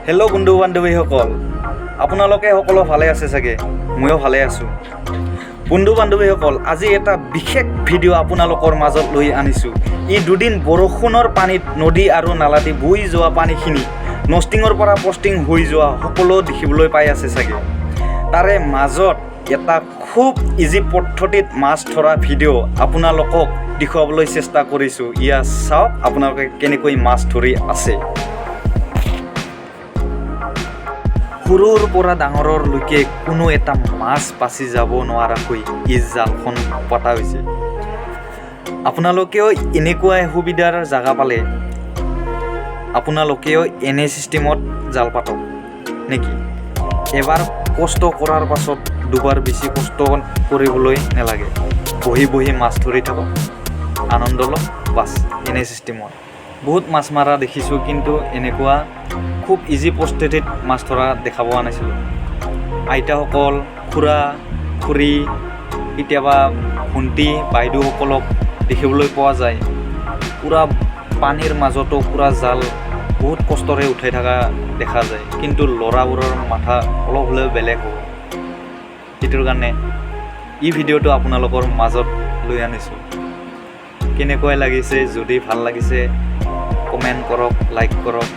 Hello' বন্ধু বান্ধৱীসকল, আপোনালোকে সকলো ভালে আছে চাগে? ময়ো ভালে আছোঁ। বন্ধু বান্ধৱীসকল, আজি এটা বিশেষ ভিডিঅ' আপোনালোকৰ মাজত লৈ আনিছোঁ। ই দুদিন বৰষুণৰ পানীত নদী আৰু নালাদি বৈ যোৱা পানীখিনি নষ্টিঙৰ পৰা পষ্টিং হৈ যোৱা সকলো দেখিবলৈ পাই আছে চাগে। তাৰে মাজত এটা খুব ইজি পদ্ধতিত মাছ ধৰা ভিডিঅ' আপোনালোকক দেখুৱাবলৈ চেষ্টা কৰিছোঁ। ইয়া চাওক আপোনালোকে কেনেকৈ মাছ ধৰি আছে। সৰুৰ পৰা ডাঙৰলৈকে কোনো এটা মাছ বাচি যাব নোৱাৰাকৈ এই জালখন পতা হৈছে। আপোনালোকেও এনেকুৱা সুবিধাৰ জেগা পালে আপোনালোকেও এনে চিষ্টেমত জাল পাতক নেকি? এবাৰ কষ্ট কৰাৰ পাছত দুবাৰ বেছি কষ্ট কৰিবলৈ নালাগে। বহি বহি মাছ ধৰি থাকক, আনন্দ লওক, বাছ এনে চিষ্টেমত। বহুত মাছ মাৰা দেখিছোঁ, কিন্তু এনেকুৱা খুব ইজি পদ্ধতিত মাছ ধৰা দেখা পোৱা নাছিলোঁ। আইতাসকল, খুৰা খুৰী, কেতিয়াবা ভণ্টি বাইদেউসকলক দেখিবলৈ পোৱা যায় পূৰা পানীৰ মাজতো পূৰা জাল বহুত কষ্টৰে উঠাই থকা দেখা যায়। কিন্তু ল'ৰাবোৰৰ মাথা অলপ হ'লেও বেলেগ হ'ব। সেইটোৰ কাৰণে এই ভিডিঅ'টো আপোনালোকৰ মাজত লৈ আনিছোঁ। কেনেকুৱা লাগিছে? যদি ভাল লাগিছে কমেণ্ট কৰক, লাইক কৰক।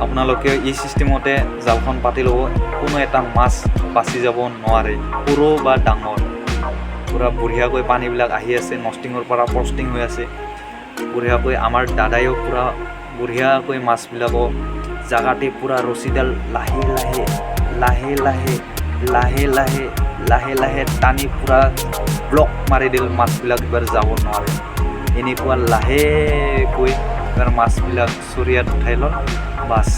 আপোনালোকেও এই চিষ্টেমতে জালখন পাতি ল'ব। কোনো এটা মাছ বাচি যাব নোৱাৰে, সৰু বা ডাঙৰ। পূৰা বঢ়িয়াকৈ পানীবিলাক আহি আছে, নষ্টিঙৰ পৰা পষ্টিং হৈ আছে বঢ়িয়াকৈ। আমাৰ দাদায়ো পূৰা বঢ়িয়াকৈ মাছবিলাকো জাগাতে পূৰা ৰছীডাল লাহে লাহে লাহে লাহে লাহে লাহে লাহে লাহে টানি পূৰা ব্লক মাৰি দিল। মাছবিলাক এবাৰ যাব নোৱাৰে। এনেকুৱা লাহেকৈ এবাৰ মাছবিলাক চৰিয়াত উঠাই লওক, বাছ।